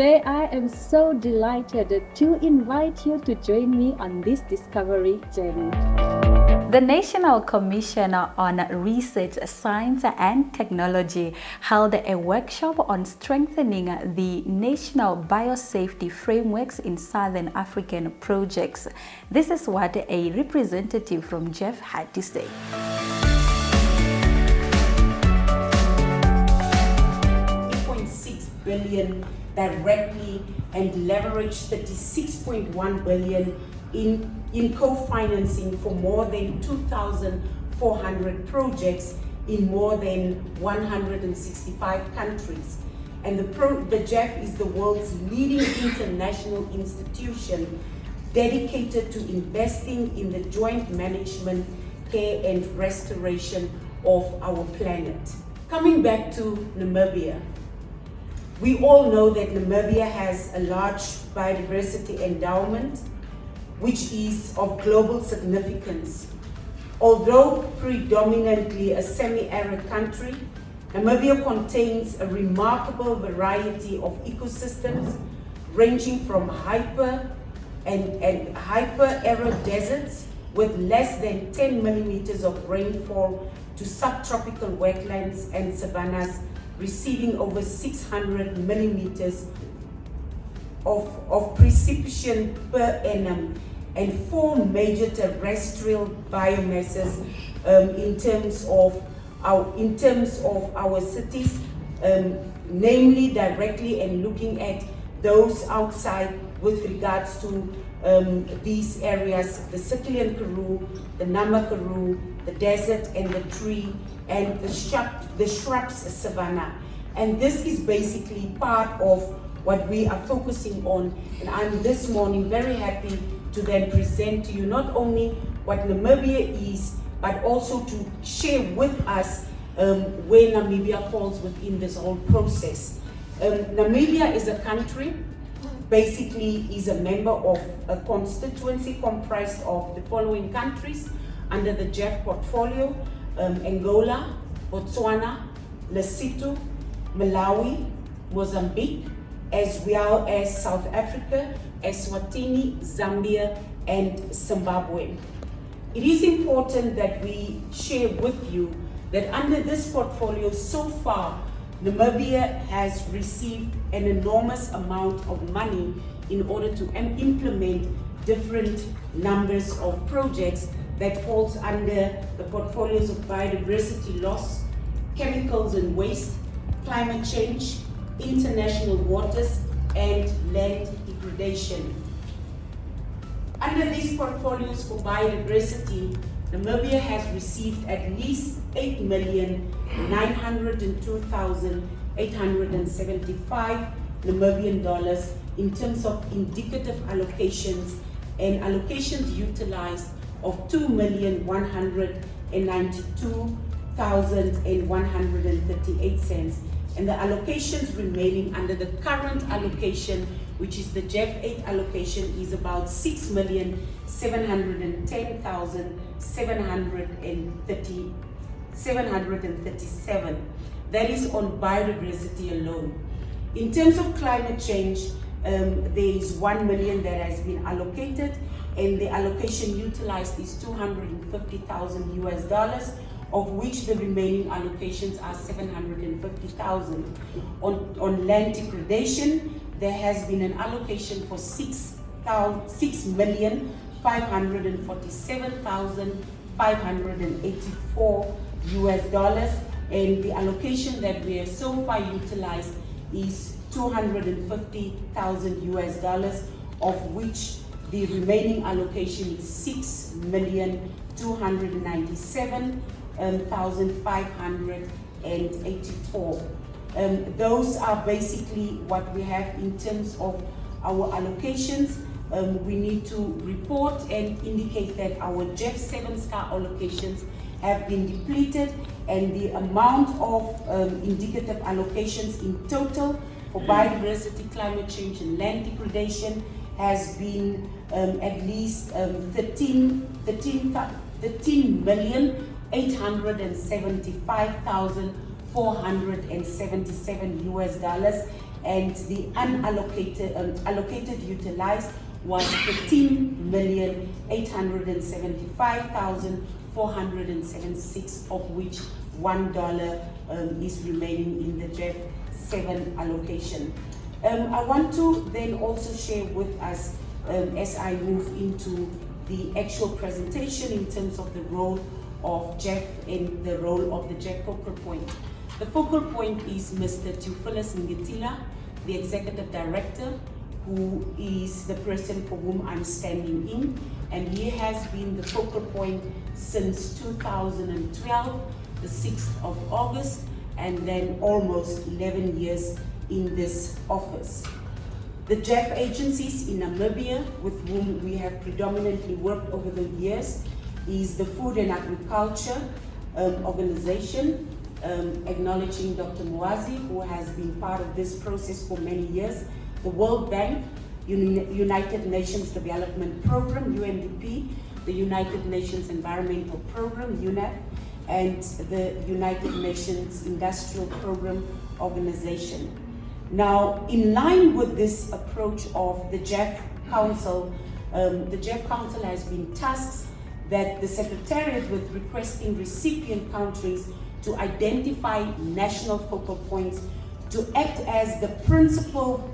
Today, I am so delighted to invite you to join me on this discovery journey. The National Commission on Research, Science and Technology held a workshop on strengthening the national biosafety frameworks in Southern African projects. This is what a representative from Jeff had to say. $6 billion directly and leverage 36.1 billion in co-financing for more than 2,400 projects in more than 165 countries. And the JEF is the world's leading international institution dedicated to investing in the joint management, care and restoration of our planet. Coming back to Namibia, we all know that Namibia has a large biodiversity endowment, which is of global significance. Although predominantly a semi-arid country, Namibia contains a remarkable variety of ecosystems ranging from hyper arid deserts with less than 10 millimeters of rainfall to subtropical wetlands and savannas receiving over 600 millimeters of precipitation per annum, and 4 major terrestrial biomasses in terms of our cities, namely directly and looking at those outside with regards to these areas: the Sikilian Karoo, the Nama Karoo, the desert and the tree, and the shrubs savanna. And this is basically part of what we are focusing on. And I'm this morning very happy to then present to you not only what Namibia is, but also to share with us where Namibia falls within this whole process. Namibia is a country, basically is a member of a constituency comprised of the following countries under the JEF portfolio: Angola, Botswana, Lesotho, Malawi, Mozambique, as well as South Africa, Eswatini, Zambia, and Zimbabwe. It is important that we share with you that under this portfolio so far, Namibia has received an enormous amount of money in order to implement different numbers of projects that falls under the portfolios of biodiversity loss, chemicals and waste, climate change, international waters, and land degradation. Under these portfolios for biodiversity, Namibia has received at least 8,902,875 Namibian dollars in terms of indicative allocations, and allocations utilized of 2,192,138 cents. And the allocations remaining under the current allocation, which is the JEF 8 allocation, is about 6,710,737. That is on biodiversity alone. In terms of climate change, there is 1 million that has been allocated, and the allocation utilized is $250,000 US, of which the remaining allocations are 750,000. On land degradation, there has been an allocation for 6,547,584 US, and the allocation that we have so far utilized is $250,000 US, of which the remaining allocation is 6,297,584. Those are basically what we have in terms of our allocations. We need to report and indicate that our JEF 7-star allocations have been depleted, and the amount of indicative allocations in total for biodiversity, climate change and land degradation has been at least 13,875,477 US, and the allocated utilized was 13,875,476, of which $1 is remaining in the JEF 7 allocation. I want to then also share with us, as I move into the actual presentation, in terms of the role of JEF and the role of the JEF focal point. The focal point is Mr. Theophilus Ngitila, the Executive Director, who is the person for whom I'm standing in, and he has been the focal point since 2012, the 6th of August, and then almost 11 years in this office. The JEF agencies in Namibia, with whom we have predominantly worked over the years, is the Food and Agriculture Organization, acknowledging Dr. Mwazi, who has been part of this process for many years, the World Bank, United Nations Development Program, UNDP, the United Nations Environmental Program, UNEP, and the United Nations Industrial Program Organization. Now, in line with this approach of the JEF Council, the JEF Council has been tasked that the Secretariat with requesting recipient countries to identify national focal points to act as the principal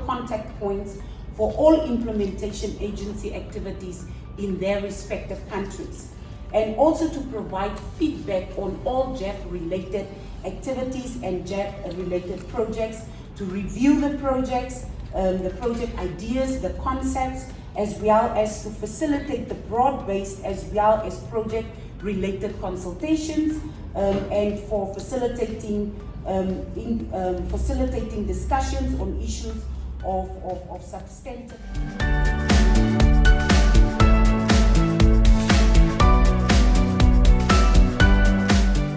contact points for all implementation agency activities in their respective countries, and also to provide feedback on all JEF-related activities and JEF-related projects, to review the projects, the project ideas, the concepts, as well as to facilitate the broad-based as well as project-related consultations, and for facilitating discussions on issues of substantive.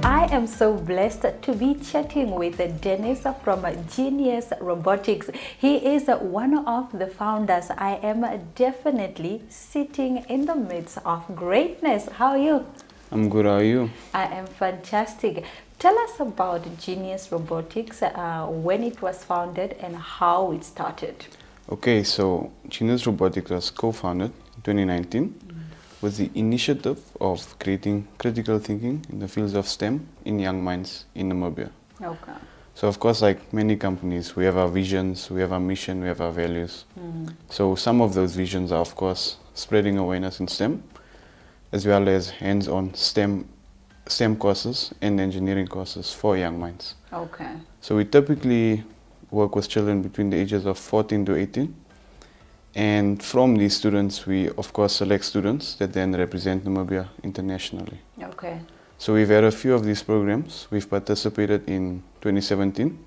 I am so blessed to be chatting with Dennis from Genius Robotics. He is one of the founders. I am definitely sitting in the midst of greatness. How are you? I'm good, how are you? I am fantastic. Tell us about Genius Robotics, when it was founded and how it started. Okay, so Genius Robotics was co-founded in 2019 with the initiative of creating critical thinking in the fields of STEM in young minds in Namibia. Okay. So of course, like many companies, we have our visions, we have our mission, we have our values. So some of those visions are of course spreading awareness in STEM, as well as hands-on STEM courses and engineering courses for young minds. Okay. So we typically work with children between the ages of 14 to 18. And from these students, we of course select students that then represent Namibia internationally. Okay. So we've had a few of these programs. We've participated in 2017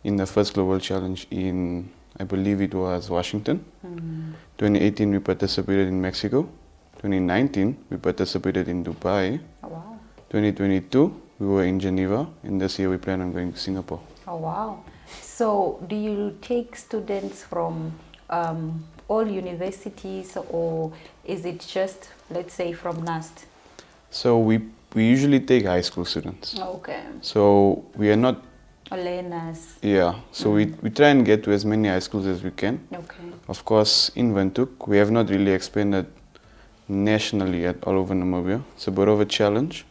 in the first Global Challenge in, I believe it was Washington. 2018 we participated in Mexico. 2019 we participated in Dubai. Oh, wow. 2022 we were in Geneva, and this year we plan on going to Singapore. Oh, wow. So do you take students from all universities, or is it just, let's say, from NAST? So we usually take high school students. Okay. So we are not Learners. Yeah, so we try and get to as many high schools as we can. Okay. Of course, in Windhoek, we have not really expanded nationally yet all over Namibia. It's a bit of a challenge.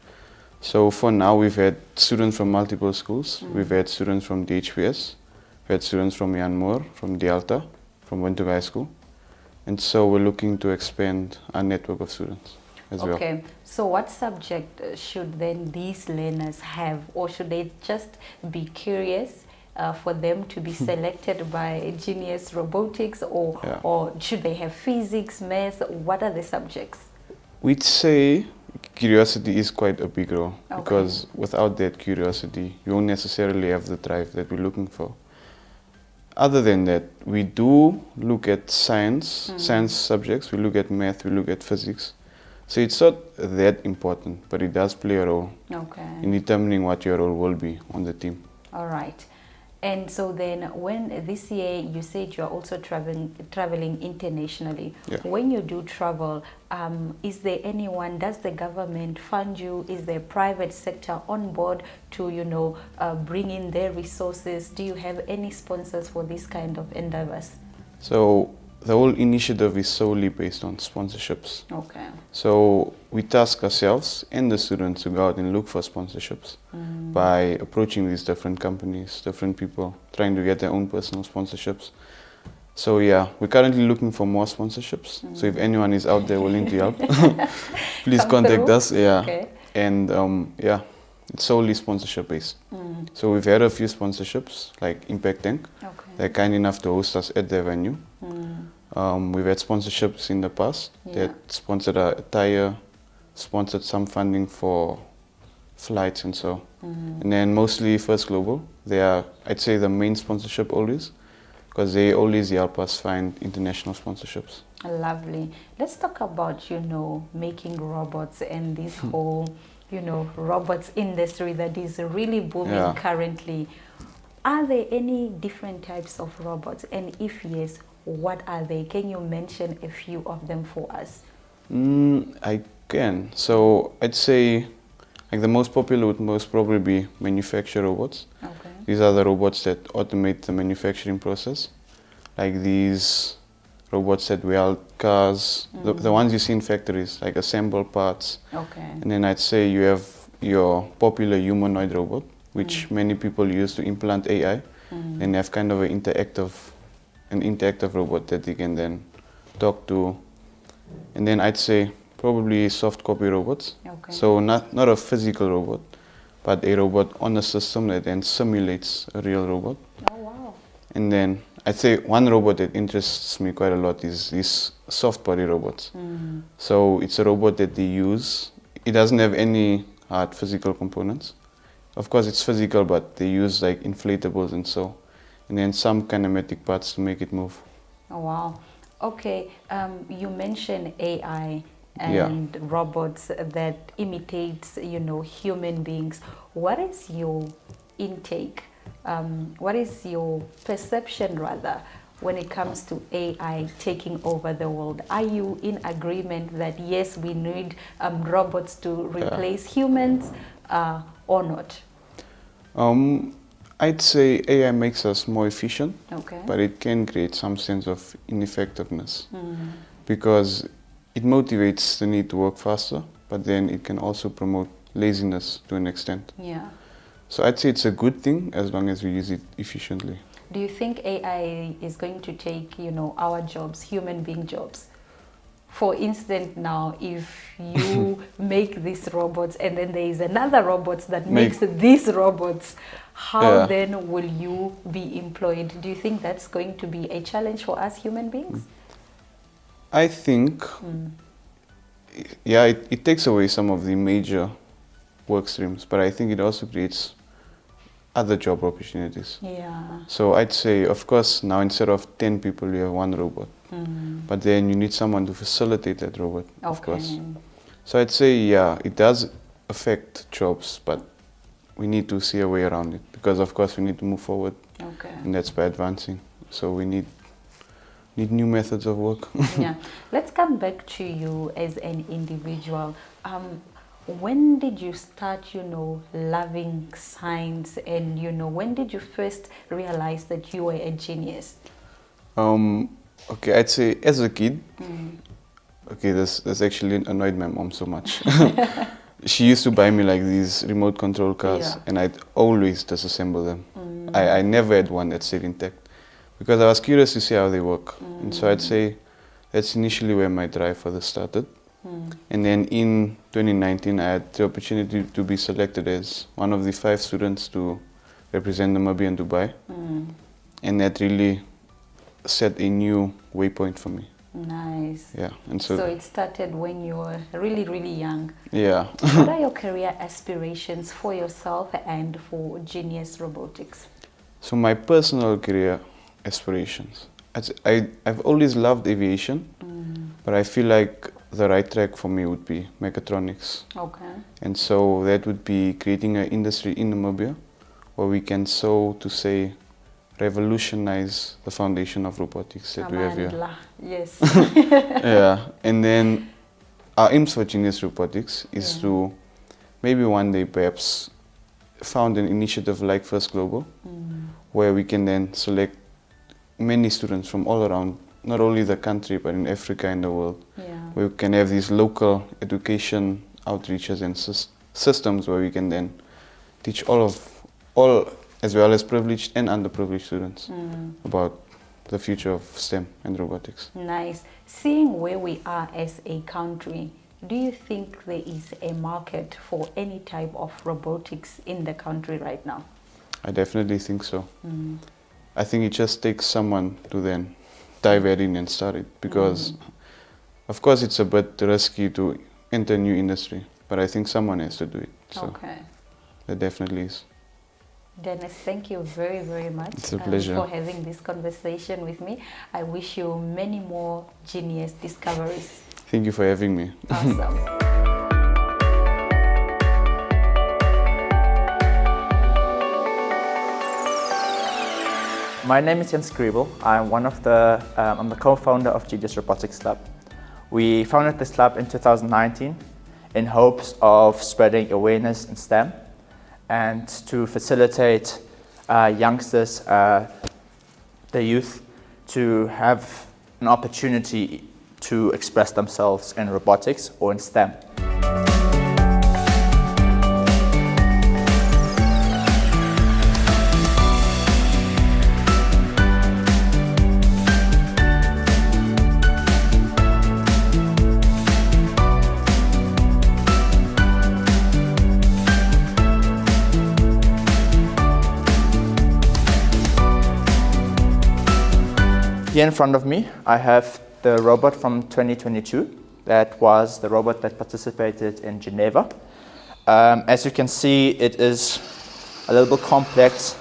So for now, we've had students from multiple schools. We've had students from DHPS, we've had students from Yanmore, from Delta, from Windhoek High School. And so we're looking to expand our network of students as well. Okay, so what subject should then these learners have, or should they just be curious for them to be selected by Genius Robotics, or should they have physics, maths? What are the subjects? We'd say curiosity is quite a big role, because without that curiosity, you won't necessarily have the drive that we're looking for. Other than that, we do look at science subjects, we look at math, we look at physics. So it's not that important, but it does play a role in determining what your role will be on the team. All right. And so then when this year you said you're also traveling internationally, Yeah. when you do travel, is there anyone, does the government fund you? Is there private sector on board to, you know, bring in their resources? Do you have any sponsors for this kind of endeavors? So the whole initiative is solely based on sponsorships. Okay. So we task ourselves and the students to go out and look for sponsorships by approaching these different companies, different people, trying to get their own personal sponsorships. So yeah, we're currently looking for more sponsorships. So if anyone is out there willing to help, please Come contact through. us. Yeah. Okay. And yeah, it's solely sponsorship based. So we've had a few sponsorships like Impact Tank. Okay. They're kind enough to host us at their venue. We've had sponsorships in the past that sponsored our attire, sponsored some funding for flights and so. And then mostly First Global. They are, I'd say, the main sponsorship always, because they always help us find international sponsorships. Lovely. Let's talk about, you know, making robots and this whole, you know, robots industry that is really booming currently. Are there any different types of robots? And if yes, what are they? Can you mention a few of them for us? I can. So I'd say like the most popular would most probably be manufacture robots. Okay. These are the robots that automate the manufacturing process. Like these robots that weld cars, the ones you see in factories, like assemble parts. Okay. And then I'd say you have your popular humanoid robot, which many people use to implant AI, and have kind of an interactive robot that they can then talk to. And then I'd say probably soft copy robots. Okay. So not a physical robot, but a robot on a system that then simulates a real robot. Oh, wow. And then I'd say one robot that interests me quite a lot is these soft body robots. So it's a robot that they use. It doesn't have any hard physical components. Of course, it's physical, but they use like inflatables and so, and then some kinematic parts to make it move. Oh, wow. Okay, you mentioned AI and robots that imitates, you know, human beings. What is your intake? What is your perception, rather, when it comes to AI taking over the world? Are you in agreement that yes, we need robots to replace humans or not? I'd say AI makes us more efficient, Okay. but it can create some sense of ineffectiveness because it motivates the need to work faster, but then it can also promote laziness to an extent. Yeah. So I'd say it's a good thing as long as we use it efficiently. Do you think AI is going to take, you know, our jobs, human being jobs? For instance, now, if you make these robots and then there is another robot that makes these robots, how then will you be employed? Do you think that's going to be a challenge for us human beings? I think, it takes away some of the major work streams, but I think it also creates other job opportunities. Yeah. So I'd say, of course, now instead of 10 people, you have one robot. But then you need someone to facilitate that robot, of course. So I'd say, it does affect jobs, but we need to see a way around it because, of course, we need to move forward. Okay. And that's by advancing. So we need new methods of work. Yeah. Let's come back to you as an individual. When did you start, you know, loving science, and, you know, when did you first realize that you were a genius? Okay, I'd say as a kid, okay, this actually annoyed my mom so much. She used to buy me like these remote control cars, and I'd always disassemble them. I never had one that stayed intact because I was curious to see how they work. And so I'd say that's initially where my drive for this started. And then in 2019, I had the opportunity to be selected as one of the 5 students to represent Namibia in Dubai. And that really set a new waypoint for me. Nice. Yeah. And So it started when you were really, really young. Yeah. What are your career aspirations for yourself and for Genius Robotics? So my personal career aspirations. I've always loved aviation, but I feel like the right track for me would be mechatronics. Okay. And so that would be creating an industry in Namibia where we can, so to say, revolutionize the foundation of robotics that we have here. Amandla, yes. Yeah, and then our aims for Genius Robotics is to maybe one day perhaps found an initiative like First Global, where we can then select many students from all around, not only the country but in Africa and the world. Where we can have these local education outreaches and systems where we can then teach all as well as privileged and underprivileged students about the future of STEM and robotics. Nice. Seeing where we are as a country, do you think there is a market for any type of robotics in the country right now? I definitely think so. I think it just takes someone to then dive in and start it, because of course it's a bit risky to enter a new industry, but I think someone has to do it. So that definitely is. Dennis, thank you very, very much It's a pleasure. For having this conversation with me. I wish you many more genius discoveries. Thank you for having me. Awesome. My name is Jens Griebel. I'm I'm the co-founder of Genius Robotics Lab. We founded this lab in 2019 in hopes of spreading awareness in STEM and to facilitate youngsters, the youth, to have an opportunity to express themselves in robotics or in STEM. Here in front of me, I have the robot from 2022. That was the robot that participated in Geneva. As you can see, it is a little bit complex,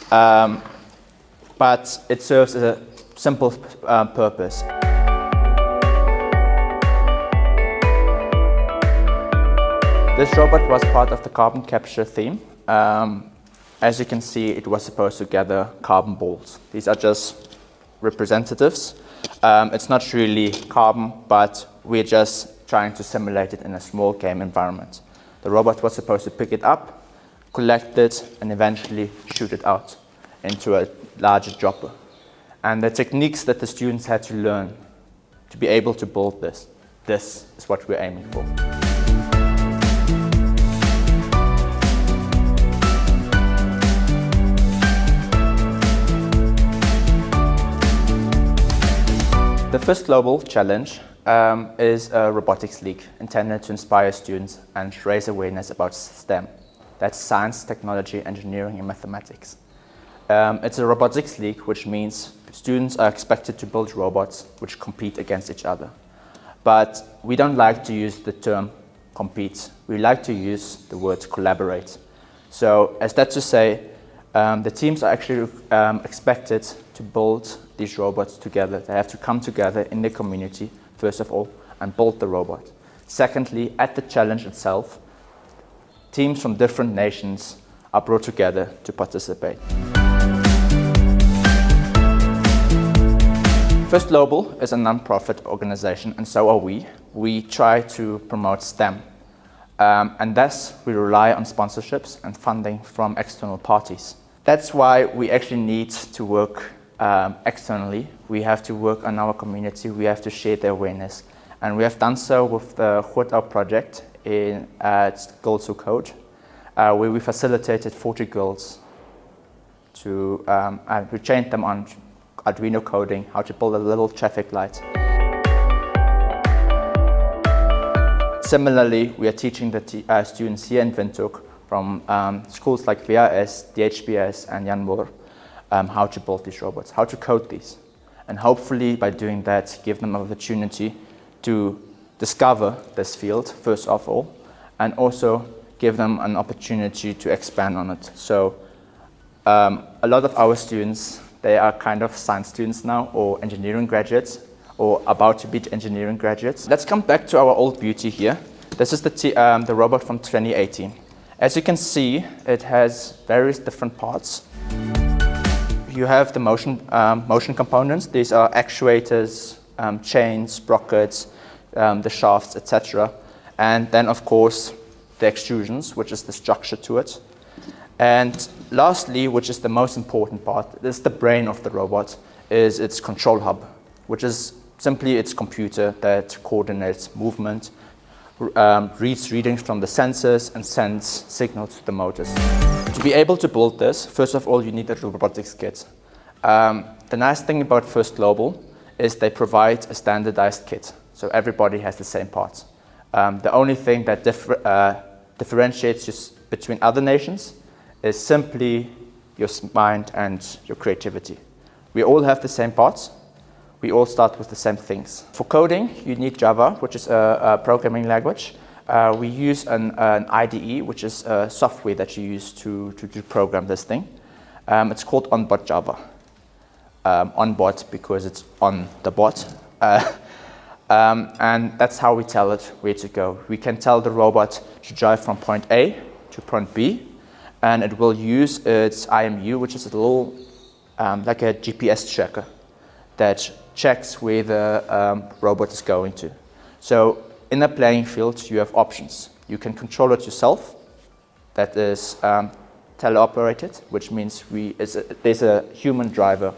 but it serves a simple purpose. This robot was part of the carbon capture theme. As you can see, it was supposed to gather carbon balls. These are just representatives. It's not really carbon, but we're just trying to simulate it in a small game environment. The robot was supposed to pick it up, collect it, and eventually shoot it out into a larger dropper. And the techniques that the students had to learn to be able to build this is what we're aiming for. The first global challenge is a robotics league intended to inspire students and raise awareness about STEM. That's science, technology, engineering, and mathematics. It's a robotics league, which means students are expected to build robots which compete against each other. But we don't like to use the term compete. We like to use the word collaborate. So as that to say, the teams are actually expected to build these robots together. They have to come together in the community, first of all, and build the robot. Secondly, at the challenge itself, teams from different nations are brought together to participate. First Global is a non-profit organization, and so are we. We try to promote STEM, and thus we rely on sponsorships and funding from external parties. That's why we actually need to work externally. We have to work on our community, we have to share the awareness. And we have done so with the Grootouw project at Girls Who Code, where we facilitated 40 girls to we trained them on Arduino coding, how to build a little traffic light. Similarly, we are teaching the students here in Windhoek from schools like VRS, DHBS, and Jan Moore, how to build these robots, how to code these. And hopefully by doing that, give them an opportunity to discover this field, first of all, and also give them an opportunity to expand on it. So a lot of our students, they are kind of science students now, or engineering graduates, or about to be engineering graduates. Let's come back to our old beauty here. This is the robot from 2018. As you can see, it has various different parts. you have the motion components. These are actuators, chains, sprockets, the shafts, etc. And then, of course, the extrusions, which is the structure to it. And lastly, which is the most important part, this is the brain of the robot, is its control hub, which is simply its computer that coordinates movement, reads readings from the sensors, and sends signals to the motors. To be able to build this, first of all, you need a robotics kit. The nice thing about First Global is they provide a standardized kit, so everybody has the same parts. The only thing that differentiates you between other nations is simply your mind and your creativity. We all have the same parts. We all start with the same things. For coding, you need Java, which is a programming language. We use an IDE, which is a software that you use to program this thing. It's called onboard Java. Onboard because it's on the bot. And that's how we tell it where to go. We can tell the robot to drive from point A to point B, and it will use its IMU, which is a little like a GPS tracker that checks where the robot is going to. So in the playing field, you have options. You can control it yourself. That is teleoperated, which means there's a human driver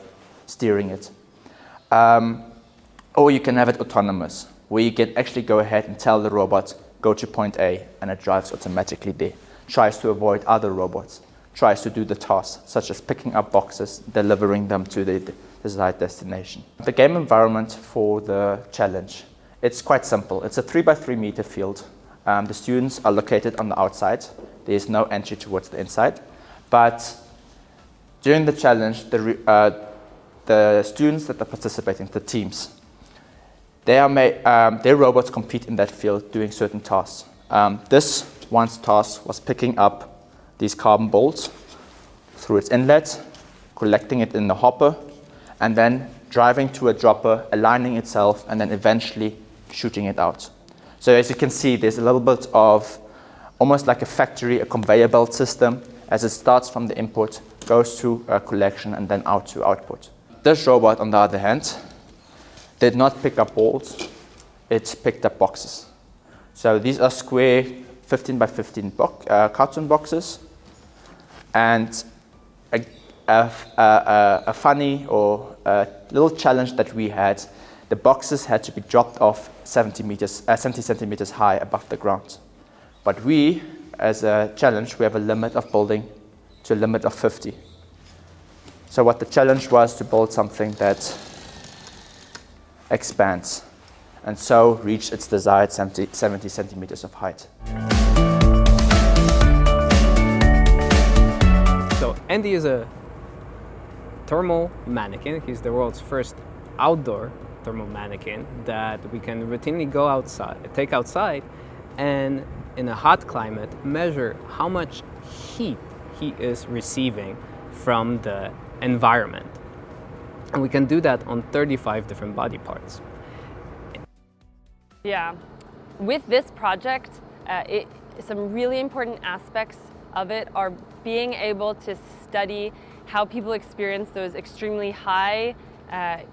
steering it. Or you can have it autonomous, where you can actually go ahead and tell the robot, go to point A, and it drives automatically there. Tries to avoid other robots, tries to do the tasks, such as picking up boxes, delivering them to the desired destination. The game environment for the challenge, it's quite simple. It's a 3x3 meter field. The students are located on the outside. There is no entry towards the inside. But during the challenge, the students that are participating, the teams, their robots compete in that field doing certain tasks. This one's task was picking up these carbon bolts through its inlet, collecting it in the hopper, and then driving to a dropper, aligning itself, and then eventually shooting it out. So as you can see, there's a little bit of almost like a factory, a conveyor belt system, as it starts from the input, goes to a collection, and then out to output. This robot, on the other hand, did not pick up bolts, it picked up boxes. So these are square 15 by 15 carton boxes, and a funny or a little challenge that we had, the boxes had to be dropped off 70 centimeters high above the ground. But we, as a challenge, we have a limit of building to a limit of 50. So what the challenge was to build something that expands, and so reach its desired 70 centimeters of height. So Andy is a thermal mannequin. He's the world's first outdoor thermal mannequin that we can routinely go outside, take outside, and in a hot climate, measure how much heat he is receiving from the environment. And we can do that on 35 different body parts. Yeah, with this project, some really important aspects of it are being able to study how people experience those extremely high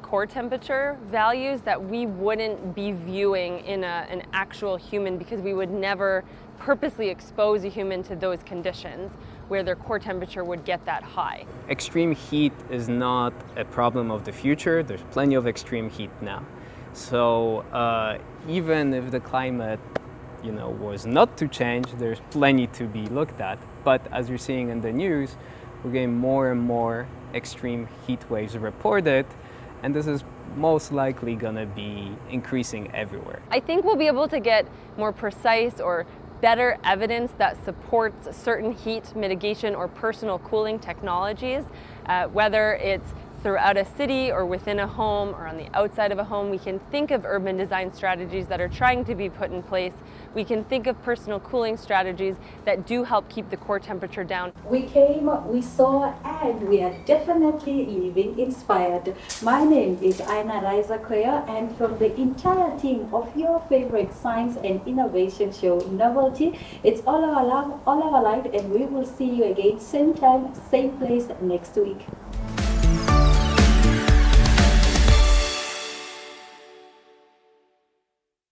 core temperature values that we wouldn't be viewing in an actual human, because we would never purposely expose a human to those conditions where their core temperature would get that high. Extreme heat is not a problem of the future. There's plenty of extreme heat now. So even if the climate, was not to change, there's plenty to be looked at. But as you're seeing in the news, we're getting more and more extreme heat waves reported, and this is most likely going to be increasing everywhere. I think we'll be able to get more precise or better evidence that supports certain heat mitigation or personal cooling technologies, whether it's throughout a city or within a home or on the outside of a home. We can think of urban design strategies that are trying to be put in place. We can think of personal cooling strategies that do help keep the core temperature down. We came, we saw, and we are definitely living inspired. My name is Aina Raiza Kweyo, and from the entire team of your favorite science and innovation show, Novelty, it's all our life, and we will see you again same time, same place next week.